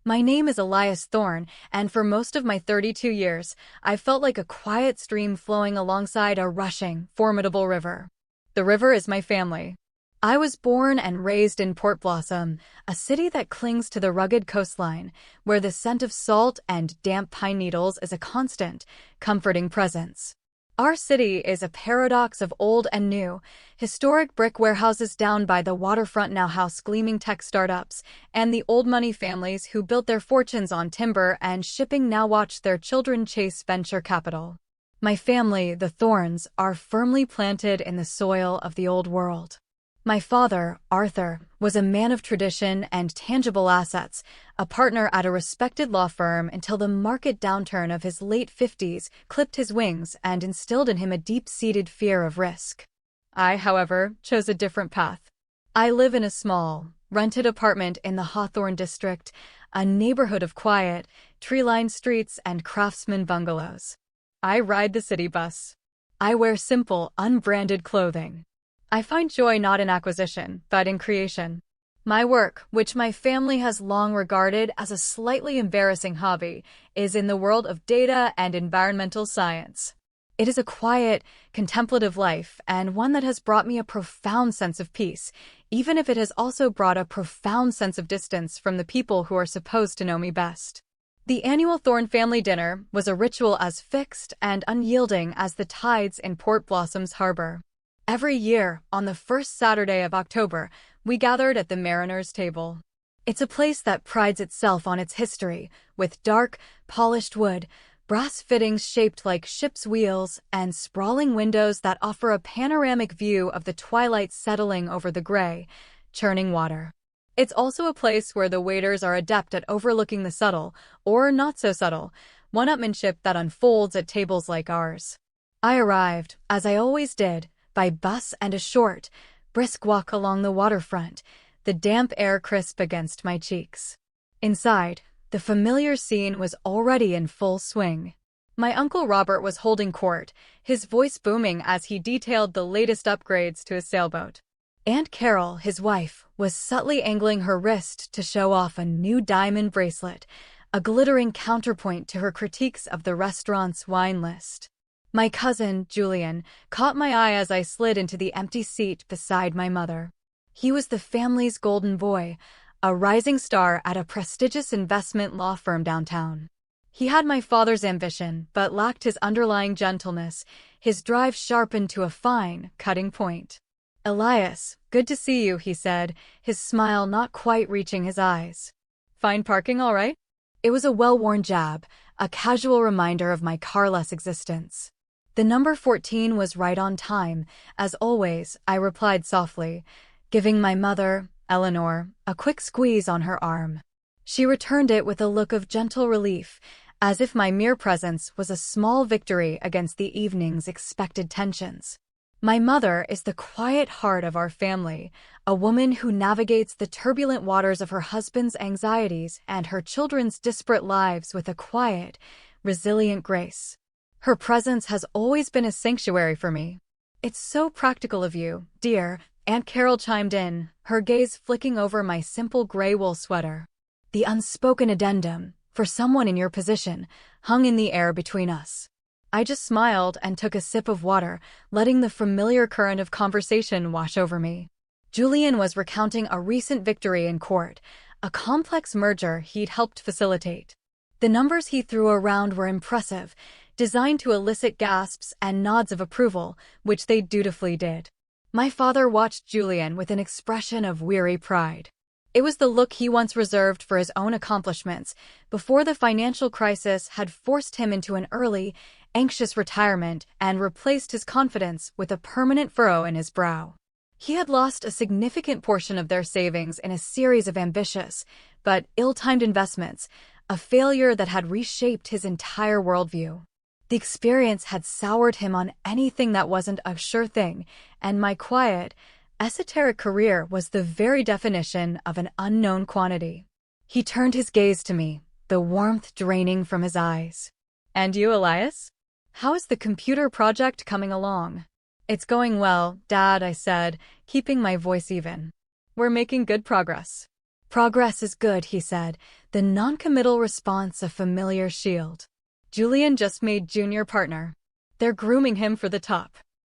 My name is Elias Thorne, and for most of my 32 years, I felt like a quiet stream flowing alongside a rushing, formidable river. The river is my family. I was born and raised in Port Blossom, a city that clings to the rugged coastline, where the scent of salt and damp pine needles is a constant, comforting presence. Our city is a paradox of old and new. Historic brick warehouses down by the waterfront now house gleaming tech startups, and the old money families who built their fortunes on timber and shipping now watch their children chase venture capital. My family, the Thorns, are firmly planted in the soil of the old world. My father, Arthur, was a man of tradition and tangible assets, a partner at a respected law firm until the market downturn of his late 50s clipped his wings and instilled in him a deep-seated fear of risk. I, however, chose a different path. I live in a small, rented apartment in the Hawthorne district, a neighborhood of quiet, tree-lined streets and craftsman bungalows. I ride the city bus. I wear simple, unbranded clothing. I find joy not in acquisition, but in creation. My work, which my family has long regarded as a slightly embarrassing hobby, is in the world of data and environmental science. It is a quiet, contemplative life, and one that has brought me a profound sense of peace, even if it has also brought a profound sense of distance from the people who are supposed to know me best. The annual Thorne family dinner was a ritual as fixed and unyielding as the tides in Port Blossom's harbor. Every year, on the first Saturday of October, we gathered at the Mariner's Table. It's a place that prides itself on its history, with dark, polished wood, brass fittings shaped like ship's wheels, and sprawling windows that offer a panoramic view of the twilight settling over the gray, churning water. It's also a place where the waiters are adept at overlooking the subtle, or not so subtle, one-upmanship that unfolds at tables like ours. I arrived, as I always did, by bus and a short, brisk walk along the waterfront, the damp air crisp against my cheeks. Inside, the familiar scene was already in full swing. My Uncle Robert was holding court, his voice booming as he detailed the latest upgrades to his sailboat. Aunt Carol, his wife, was subtly angling her wrist to show off a new diamond bracelet, a glittering counterpoint to her critiques of the restaurant's wine list. My cousin, Julian, caught my eye as I slid into the empty seat beside my mother. He was the family's golden boy, a rising star at a prestigious investment law firm downtown. He had my father's ambition, but lacked his underlying gentleness, his drive sharpened to a fine, cutting point. "Elias, good to see you," he said, his smile not quite reaching his eyes. "Find parking all right?" It was a well-worn jab, a casual reminder of my carless existence. The number 14 was right on time, as always, I replied softly, giving my mother, Eleanor, a quick squeeze on her arm. She returned it with a look of gentle relief, as if my mere presence was a small victory against the evening's expected tensions. My mother is the quiet heart of our family, a woman who navigates the turbulent waters of her husband's anxieties and her children's disparate lives with a quiet, resilient grace. Her presence has always been a sanctuary for me. "It's so practical of you, dear," Aunt Carol chimed in, her gaze flicking over my simple gray wool sweater. The unspoken addendum, "for someone in your position," hung in the air between us. I just smiled and took a sip of water, letting the familiar current of conversation wash over me. Julian was recounting a recent victory in court, a complex merger he'd helped facilitate. The numbers he threw around were impressive, designed to elicit gasps and nods of approval, which they dutifully did. My father watched Julian with an expression of weary pride. It was the look he once reserved for his own accomplishments, before the financial crisis had forced him into an early, anxious retirement and replaced his confidence with a permanent furrow in his brow. He had lost a significant portion of their savings in a series of ambitious, but ill-timed investments, a failure that had reshaped his entire worldview. The experience had soured him on anything that wasn't a sure thing, and my quiet, esoteric career was the very definition of an unknown quantity. He turned his gaze to me, the warmth draining from his eyes. "And you, Elias? How is the computer project coming along?" "It's going well, Dad," I said, keeping my voice even. "We're making good progress." "Progress is good," he said, The noncommittal response a familiar shield. Julian just made junior partner. They're grooming him for the top.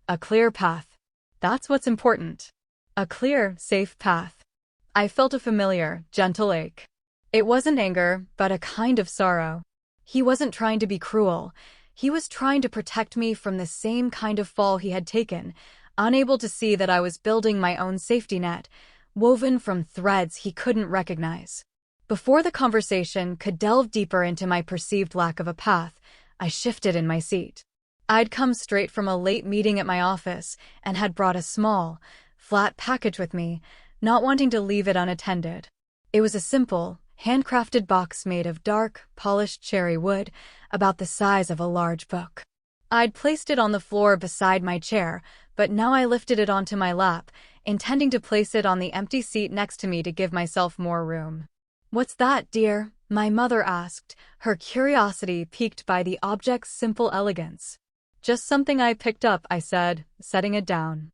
A clear path. That's what's important. A clear, safe path. I felt a familiar, gentle ache. It wasn't anger, but a kind of sorrow. He wasn't trying to be cruel. He was trying to protect me from the same kind of fall he had taken, unable to see that I was building my own safety net, woven from threads he couldn't recognize. Before the conversation could delve deeper into my perceived lack of a path, I shifted in my seat. I'd come straight from a late meeting at my office and had brought a small, flat package with me, not wanting to leave it unattended. It was a simple, handcrafted box made of dark, polished cherry wood, about the size of a large book. I'd placed it on the floor beside my chair, but now I lifted it onto my lap, intending to place it on the empty seat next to me to give myself more room. "What's that, dear?" my mother asked, her curiosity piqued by the object's simple elegance. "Just something I picked up," I said, setting it down.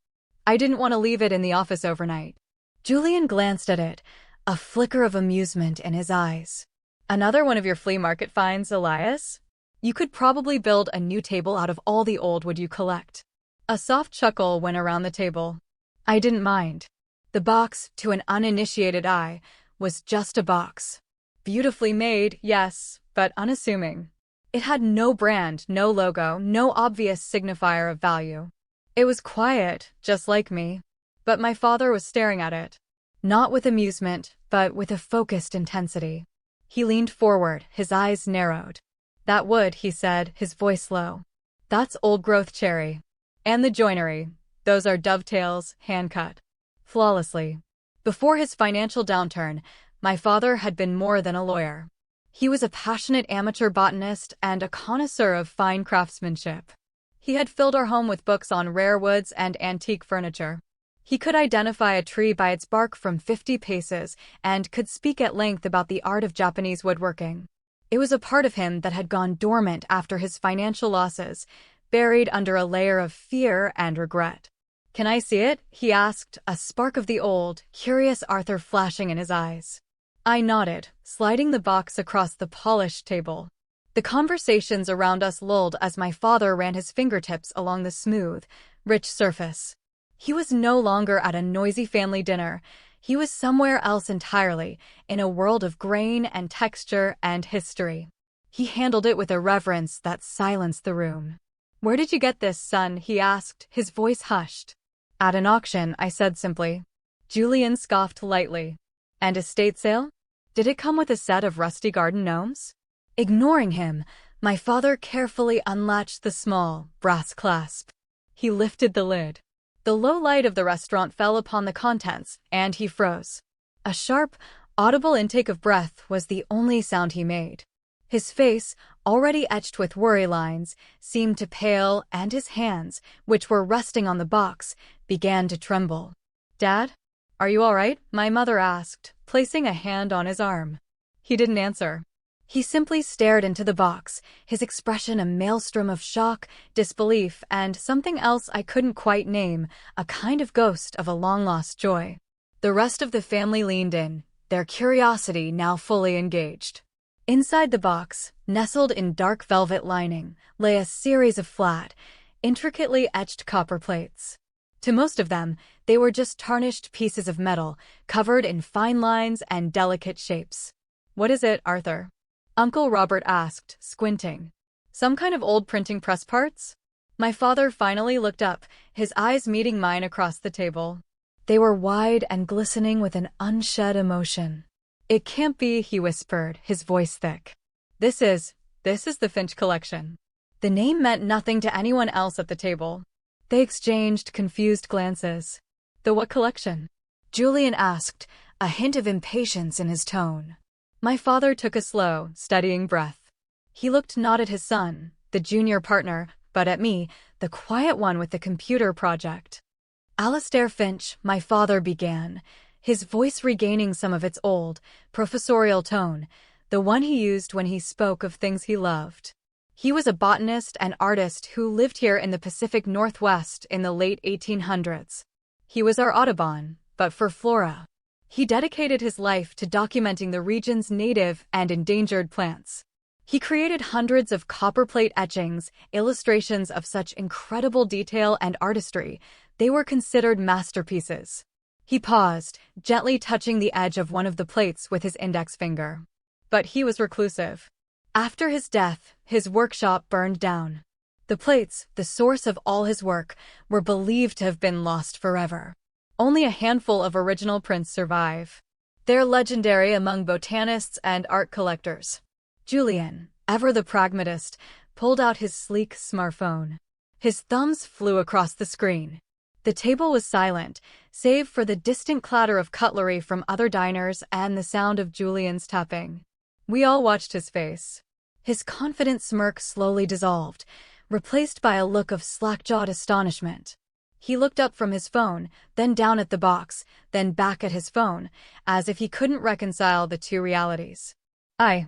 I didn't want to leave it in the office overnight. Julian glanced at it, a flicker of amusement in his eyes. "Another one of your flea market finds, Elias? You could probably build a new table out of all the old wood you collect." A soft chuckle went around the table. I didn't mind. The box, to an uninitiated eye, was just a box. Beautifully made, yes, but unassuming. It had no brand, no logo, no obvious signifier of value. It was quiet, just like me. But my father was staring at it. Not with amusement, but with a focused intensity. He leaned forward, his eyes narrowed. "That wood," he said, his voice low. "That's old-growth cherry. And the joinery. Those are dovetails, hand-cut. Flawlessly." Before his financial downturn, my father had been more than a lawyer. He was a passionate amateur botanist and a connoisseur of fine craftsmanship. He had filled our home with books on rare woods and antique furniture. He could identify a tree by its bark from 50 paces and could speak at length about the art of Japanese woodworking. It was a part of him that had gone dormant after his financial losses, buried under a layer of fear and regret. "Can I see it?" he asked, a spark of the old, curious Arthur flashing in his eyes. I nodded, sliding the box across the polished table. The conversations around us lulled as my father ran his fingertips along the smooth, rich surface. He was no longer at a noisy family dinner. He was somewhere else entirely, in a world of grain and texture and history. He handled it with a reverence that silenced the room. "Where did you get this, son?" he asked, his voice hushed. "At an auction," I said simply. Julian scoffed lightly. "And estate sale? Did it come with a set of rusty garden gnomes?" Ignoring him, my father carefully unlatched the small, brass clasp. He lifted the lid. The low light of the restaurant fell upon the contents, and he froze. A sharp, audible intake of breath was the only sound he made. His face, already etched with worry lines, seemed to pale, and his hands, which were resting on the box, began to tremble. "Dad? Are you all right?" my mother asked, placing a hand on his arm. He didn't answer. He simply stared into the box, his expression a maelstrom of shock, disbelief, and something else I couldn't quite name, a kind of ghost of a long-lost joy. The rest of the family leaned in, their curiosity now fully engaged. Inside the box, nestled in dark velvet lining, lay a series of flat, intricately etched copper plates. To most of them, they were just tarnished pieces of metal, covered in fine lines and delicate shapes. "What is it, Arthur?" Uncle Robert asked, squinting. "Some kind of old printing press parts?" My father finally looked up, his eyes meeting mine across the table. They were wide and glistening with an unshed emotion. "It can't be," he whispered, his voice thick. This is the Finch collection." The name meant nothing to anyone else at the table. They exchanged confused glances. "The what collection?" Julian asked, a hint of impatience in his tone. My father took a slow, steadying breath. He looked not at his son, the junior partner, but at me, the quiet one with the computer project. "Alastair Finch," my father began, his voice regaining some of its old, professorial tone, the one he used when he spoke of things he loved. "He was a botanist and artist who lived here in the Pacific Northwest in the late 1800s. He was our Audubon, but for flora. He dedicated his life to documenting the region's native and endangered plants. He created hundreds of copperplate etchings, illustrations of such incredible detail and artistry. They were considered masterpieces. He paused, gently touching the edge of one of the plates with his index finger. But he was reclusive. After his death, his workshop burned down. The plates, the source of all his work, were believed to have been lost forever. Only a handful of original prints survive. They're legendary among botanists and art collectors. Julian, ever the pragmatist, pulled out his sleek smartphone. His thumbs flew across the screen. The table was silent, save for the distant clatter of cutlery from other diners and the sound of Julian's tapping. We all watched his face. His confident smirk slowly dissolved, replaced by a look of slack-jawed astonishment. He looked up from his phone, then down at the box, then back at his phone, as if he couldn't reconcile the two realities. I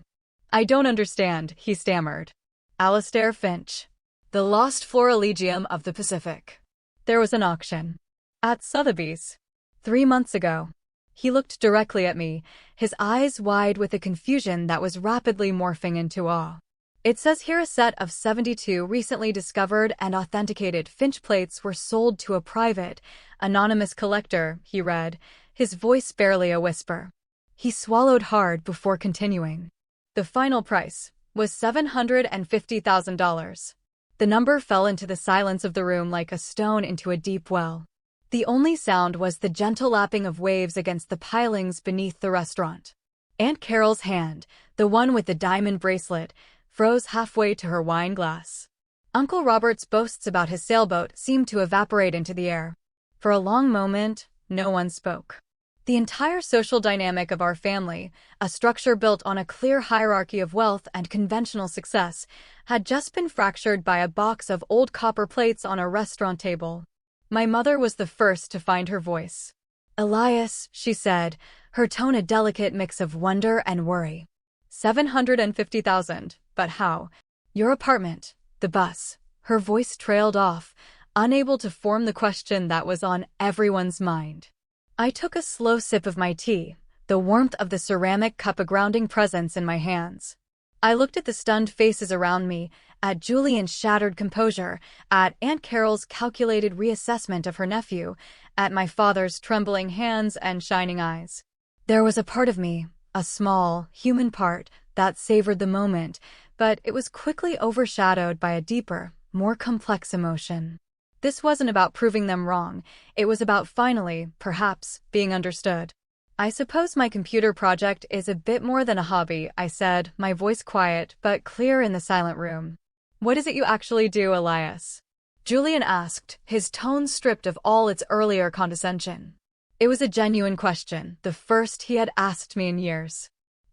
don't understand, he stammered. Alastair Finch. The Lost Florilegium of the Pacific. There was an auction. At Sotheby's. 3 months ago. He looked directly at me, his eyes wide with a confusion that was rapidly morphing into awe. It says here a set of 72 recently discovered and authenticated Finch plates were sold to a private, anonymous collector, he read, his voice barely a whisper. He swallowed hard before continuing. The final price was $750,000. The number fell into the silence of the room like a stone into a deep well. The only sound was the gentle lapping of waves against the pilings beneath the restaurant. Aunt Carol's hand, the one with the diamond bracelet, froze halfway to her wine glass. Uncle Robert's boasts about his sailboat seemed to evaporate into the air. For a long moment, no one spoke. The entire social dynamic of our family, a structure built on a clear hierarchy of wealth and conventional success, had just been fractured by a box of old copper plates on a restaurant table. My mother was the first to find her voice. Elias, she said, her tone a delicate mix of wonder and worry. 750,000, but how? Your apartment, the bus. Her voice trailed off, unable to form the question that was on everyone's mind. I took a slow sip of my tea, the warmth of the ceramic cup a grounding presence in my hands. I looked at the stunned faces around me, at Julian's shattered composure, at Aunt Carol's calculated reassessment of her nephew, at my father's trembling hands and shining eyes. There was a part of me, a small, human part, that savored the moment, but it was quickly overshadowed by a deeper, more complex emotion. This wasn't about proving them wrong, it was about finally, perhaps, being understood. I suppose my computer project is a bit more than a hobby, I said, my voice quiet but clear in the silent room. What is it you actually do, Elias? Julian asked, his tone stripped of all its earlier condescension. It was a genuine question, the first he had asked me in years.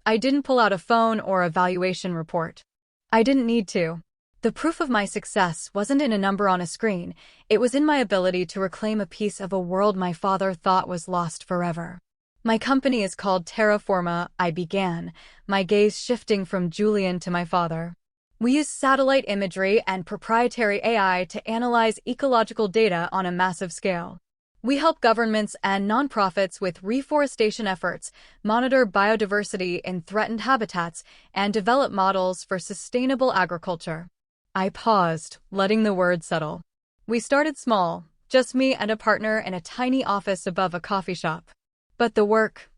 I didn't pull out a phone or a valuation report. I didn't need to. The proof of my success wasn't in a number on a screen, it was in my ability to reclaim a piece of a world my father thought was lost forever. My company is called Terraforma, I began, my gaze shifting from Julian to my father. We use satellite imagery and proprietary AI to analyze ecological data on a massive scale. We help governments and nonprofits with reforestation efforts, monitor biodiversity in threatened habitats, and develop models for sustainable agriculture. I paused, letting the words settle. We started small, just me and a partner in a tiny office above a coffee shop. But the work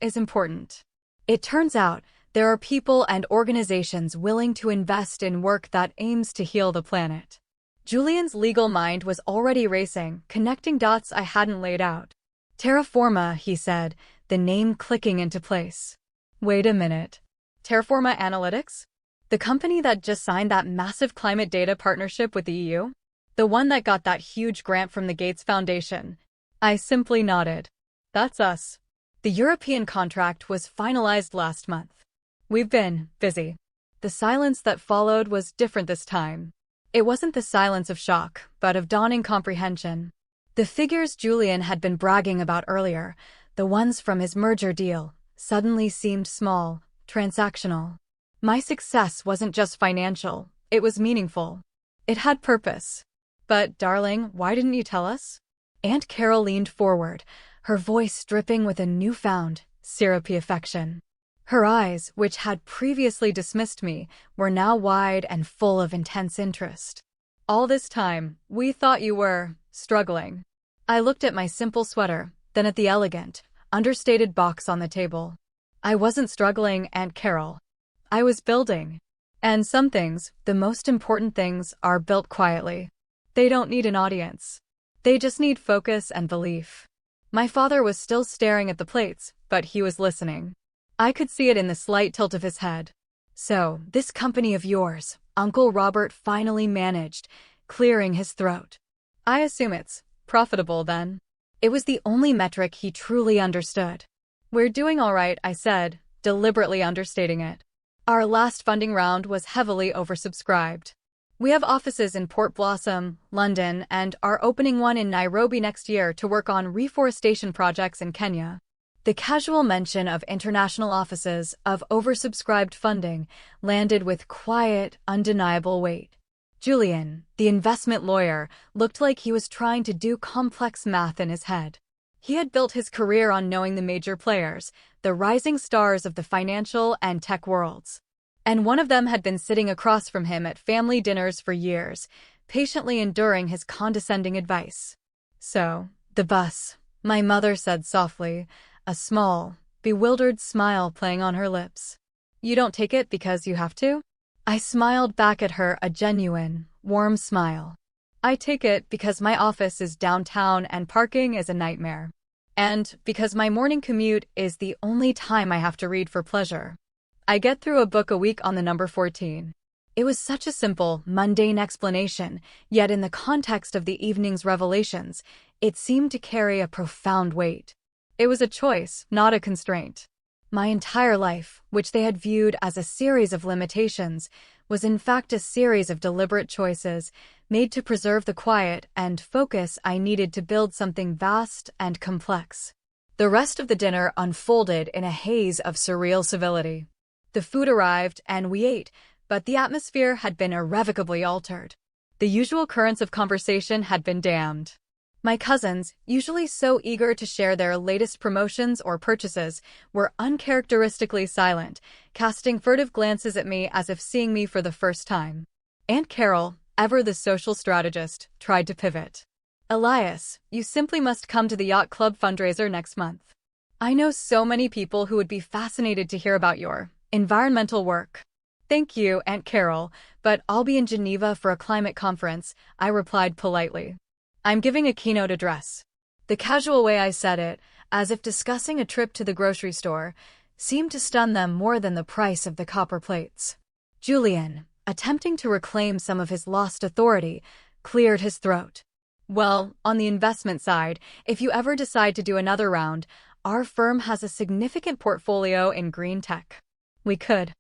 is important. It turns out, there are people and organizations willing to invest in work that aims to heal the planet. Julian's legal mind was already racing, connecting dots I hadn't laid out. Terraforma, he said, the name clicking into place. Wait a minute. Terraforma Analytics? The company that just signed that massive climate data partnership with the EU? The one that got that huge grant from the Gates Foundation? I simply nodded. That's us. The European contract was finalized last month. We've been busy. The silence that followed was different this time. It wasn't the silence of shock, but of dawning comprehension. The figures Julian had been bragging about earlier, the ones from his merger deal, suddenly seemed small, transactional. My success wasn't just financial, it was meaningful. It had purpose. But, darling, why didn't you tell us? Aunt Carol leaned forward, her voice dripping with a newfound, syrupy affection. Her eyes, which had previously dismissed me, were now wide and full of intense interest. All this time, we thought you were struggling. I looked at my simple sweater, then at the elegant, understated box on the table. I wasn't struggling, Aunt Carol. I was building. And some things, the most important things, are built quietly. They don't need an audience. They just need focus and belief. My father was still staring at the plates, but he was listening. I could see it in the slight tilt of his head. So, this company of yours, Uncle Robert finally managed, clearing his throat. I assume it's profitable then. It was the only metric he truly understood. We're doing all right, I said, deliberately understating it. Our last funding round was heavily oversubscribed. We have offices in Port Blossom, London, and are opening one in Nairobi next year to work on reforestation projects in Kenya. The casual mention of international offices, of oversubscribed funding, landed with quiet, undeniable weight. Julian, the investment lawyer, looked like he was trying to do complex math in his head. He had built his career on knowing the major players, the rising stars of the financial and tech worlds. And one of them had been sitting across from him at family dinners for years, patiently enduring his condescending advice. So, the bus, my mother said softly, a small, bewildered smile playing on her lips. You don't take it because you have to? I smiled back at her, a genuine, warm smile. I take it because my office is downtown and parking is a nightmare. And because my morning commute is the only time I have to read for pleasure. I get through a book a week on the number 14. It was such a simple, mundane explanation, yet in the context of the evening's revelations, it seemed to carry a profound weight. It was a choice, not a constraint. My entire life, which they had viewed as a series of limitations, was in fact a series of deliberate choices, made to preserve the quiet and focus I needed to build something vast and complex. The rest of the dinner unfolded in a haze of surreal civility. The food arrived and we ate, but the atmosphere had been irrevocably altered. The usual currents of conversation had been dammed. My cousins, usually so eager to share their latest promotions or purchases, were uncharacteristically silent, casting furtive glances at me as if seeing me for the first time. Aunt Carol, ever the social strategist, tried to pivot. Elias, you simply must come to the yacht club fundraiser next month. I know so many people who would be fascinated to hear about your environmental work. Thank you, Aunt Carol, but I'll be in Geneva for a climate conference, I replied politely. I'm giving a keynote address. The casual way I said it, as if discussing a trip to the grocery store, seemed to stun them more than the price of the copper plates. Julian, attempting to reclaim some of his lost authority, cleared his throat. Well, on the investment side, if you ever decide to do another round, our firm has a significant portfolio in green tech. We could.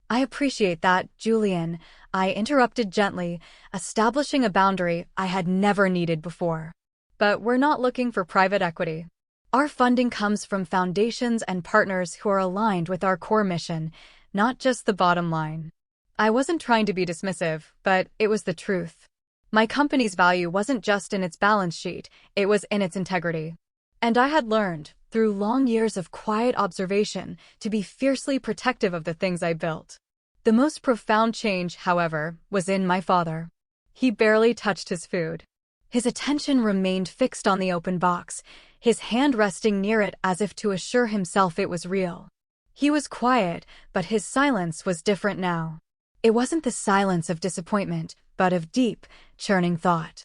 I appreciate that, Julian, I interrupted gently, establishing a boundary I had never needed before. But we're not looking for private equity. Our funding comes from foundations and partners who are aligned with our core mission, not just the bottom line. I wasn't trying to be dismissive, but it was the truth. My company's value wasn't just in its balance sheet, it was in its integrity. And I had learned, through long years of quiet observation, to be fiercely protective of the things I built. The most profound change, however, was in my father. He barely touched his food. His attention remained fixed on the open box, his hand resting near it as if to assure himself it was real. He was quiet, but his silence was different now. It wasn't the silence of disappointment, but of deep, churning thought.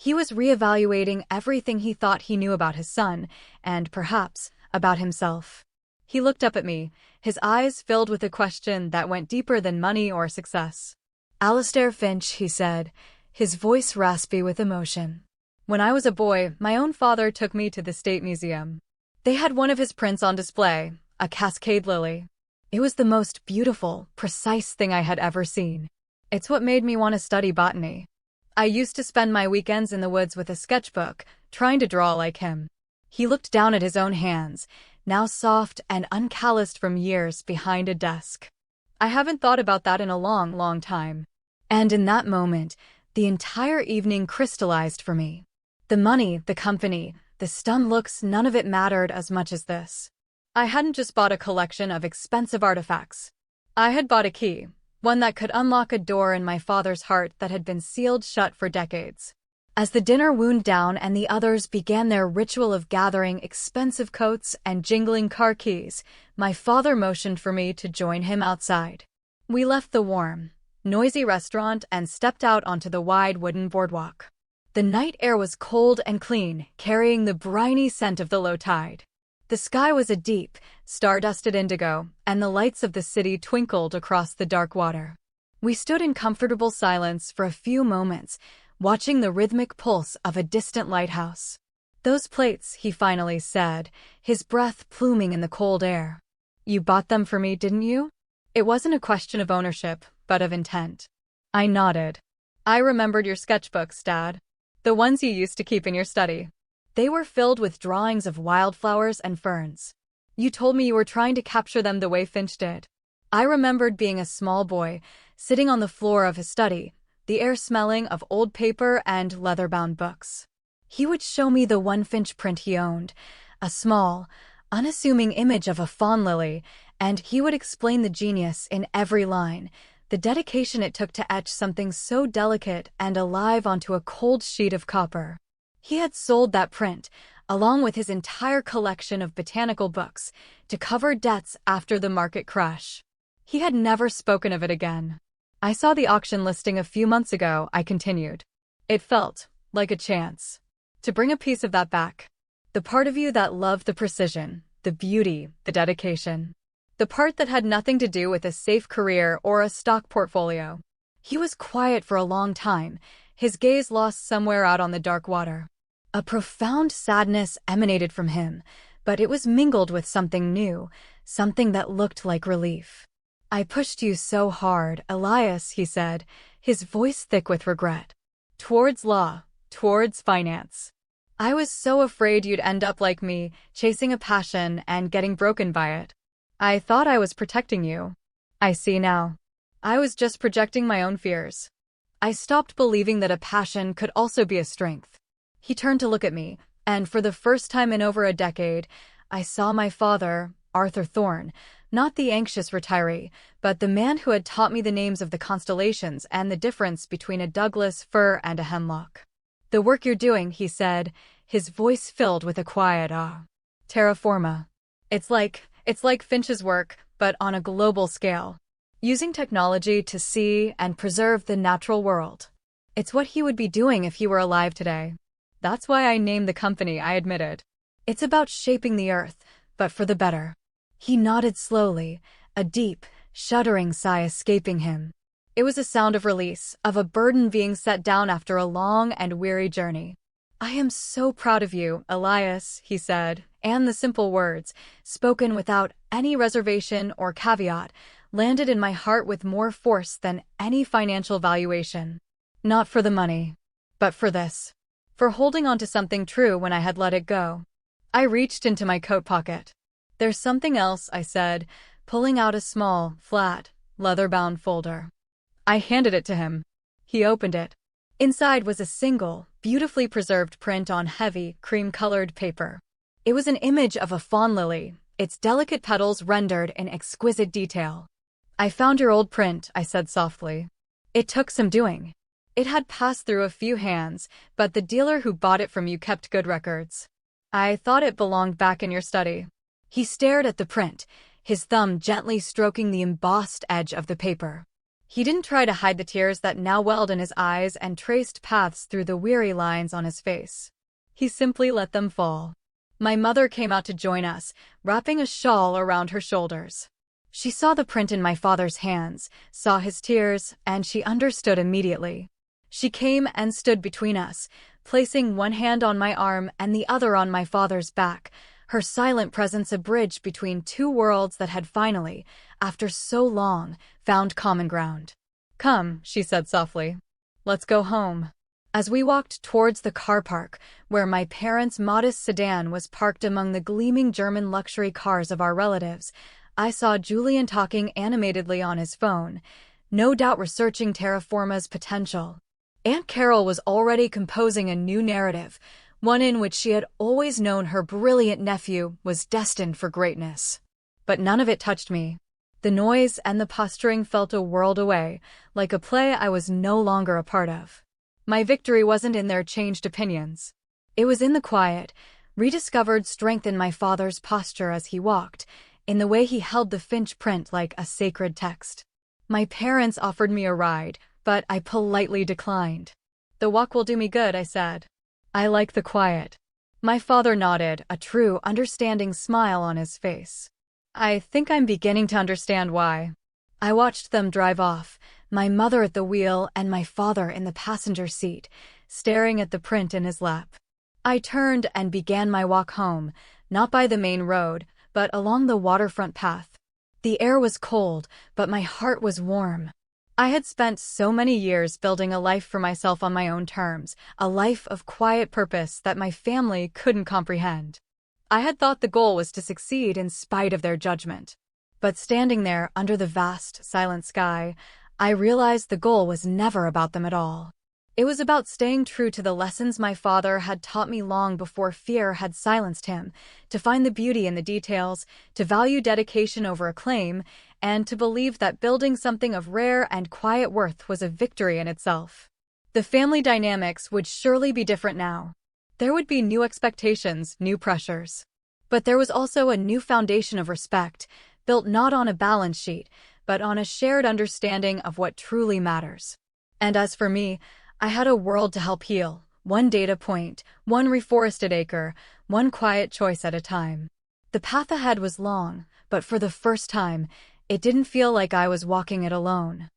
He was reevaluating everything he thought he knew about his son, and perhaps, about himself. He looked up at me, his eyes filled with a question that went deeper than money or success. Alistair Finch, he said, his voice raspy with emotion. When I was a boy, my own father took me to the State Museum. They had one of his prints on display, a cascade lily. It was the most beautiful, precise thing I had ever seen. It's what made me want to study botany. I used to spend my weekends in the woods with a sketchbook, trying to draw like him. He looked down at his own hands, now soft and uncalloused from years behind a desk. I haven't thought about that in a long, long time. And in that moment, the entire evening crystallized for me. The money, the company, The stunned looks, none of it mattered as much as this. I hadn't just bought a collection of expensive artifacts. I had bought a key, one that could unlock a door in my father's heart that had been sealed shut for decades. As the dinner wound down and the others began their ritual of gathering expensive coats and jingling car keys, my father motioned for me to join him outside. We left the warm, noisy restaurant and stepped out onto the wide wooden boardwalk. The night air was cold and clean, carrying the briny scent of the low tide. The sky was a deep, star-dusted indigo, and the lights of the city twinkled across the dark water. We stood in comfortable silence for a few moments, watching the rhythmic pulse of a distant lighthouse. "Those plates," he finally said, his breath pluming in the cold air. "You bought them for me, didn't you?" It wasn't a question of ownership, but of intent. I nodded. "I remembered your sketchbooks, Dad. The ones you used to keep in your study. They were filled with drawings of wildflowers and ferns. You told me you were trying to capture them the way Finch did." I remembered being a small boy, sitting on the floor of his study, the air smelling of old paper and leather-bound books. He would show me the one Finch print he owned, a small, unassuming image of a fawn lily, and he would explain the genius in every line, the dedication it took to etch something so delicate and alive onto a cold sheet of copper. He had sold that print, along with his entire collection of botanical books, to cover debts after the market crash. He had never spoken of it again. "I saw the auction listing a few months ago," I continued. "It felt like a chance to bring a piece of that back. The part of you that loved the precision, the beauty, the dedication. The part that had nothing to do with a safe career or a stock portfolio." He was quiet for a long time, his gaze lost somewhere out on the dark water. A profound sadness emanated from him, but it was mingled with something new, something that looked like relief. "I pushed you so hard, Elias," he said, his voice thick with regret. "Towards law, towards finance. I was so afraid you'd end up like me, chasing a passion and getting broken by it. I thought I was protecting you. I see now. I was just projecting my own fears. I stopped believing that a passion could also be a strength." He turned to look at me, and for the first time in over a decade, I saw my father, Arthur Thorne, not the anxious retiree, but the man who had taught me the names of the constellations and the difference between a Douglas fir and a hemlock. "The work you're doing," he said, his voice filled with a quiet awe. "Terra firma. It's like Finch's work, but on a global scale. Using technology to see and preserve the natural world. It's what he would be doing if he were alive today. That's why I named the company," I admitted. "It's about shaping the earth, but for the better." He nodded slowly, a deep, shuddering sigh escaping him. It was a sound of release, of a burden being set down after a long and weary journey. "I am so proud of you, Elias," he said, and the simple words, spoken without any reservation or caveat, landed in my heart with more force than any financial valuation. Not for the money, but for this. For holding on to something true when I had let it go. I reached into my coat pocket. "There's something else," I said, pulling out a small, flat, leather-bound folder. I handed it to him. He opened it. Inside was a single, beautifully preserved print on heavy, cream-colored paper. It was an image of a fawn lily, its delicate petals rendered in exquisite detail. "I found your old print," I said softly. "It took some doing. It had passed through a few hands, but the dealer who bought it from you kept good records. I thought it belonged back in your study." He stared at the print, his thumb gently stroking the embossed edge of the paper. He didn't try to hide the tears that now welled in his eyes and traced paths through the weary lines on his face. He simply let them fall. My mother came out to join us, wrapping a shawl around her shoulders. She saw the print in my father's hands, saw his tears, and she understood immediately. She came and stood between us, placing one hand on my arm and the other on my father's back, her silent presence a bridge between two worlds that had finally, after so long, found common ground. "Come," she said softly. "Let's go home." As we walked towards the car park, where my parents' modest sedan was parked among the gleaming German luxury cars of our relatives, I saw Julian talking animatedly on his phone, no doubt researching Terra Firma's potential. Aunt Carol was already composing a new narrative, one in which she had always known her brilliant nephew was destined for greatness. But none of it touched me. The noise and the posturing felt a world away, like a play I was no longer a part of. My victory wasn't in their changed opinions. It was in the quiet, rediscovered strength in my father's posture as he walked, in the way he held the Finch print like a sacred text. My parents offered me a ride, but I politely declined. "The walk will do me good," I said. "I like the quiet." My father nodded, a true, understanding smile on his face. "I think I'm beginning to understand why." I watched them drive off, my mother at the wheel and my father in the passenger seat, staring at the print in his lap. I turned and began my walk home, not by the main road, but along the waterfront path. The air was cold, but my heart was warm. I had spent so many years building a life for myself on my own terms, a life of quiet purpose that my family couldn't comprehend. I had thought the goal was to succeed in spite of their judgment. But standing there under the vast, silent sky, I realized the goal was never about them at all. It was about staying true to the lessons my father had taught me long before fear had silenced him, to find the beauty in the details, to value dedication over acclaim, and to believe that building something of rare and quiet worth was a victory in itself. The family dynamics would surely be different now. There would be new expectations, new pressures. But there was also a new foundation of respect, built not on a balance sheet, but on a shared understanding of what truly matters. And as for me, I had a world to help heal, one data point, one reforested acre, one quiet choice at a time. The path ahead was long, but for the first time, it didn't feel like I was walking it alone.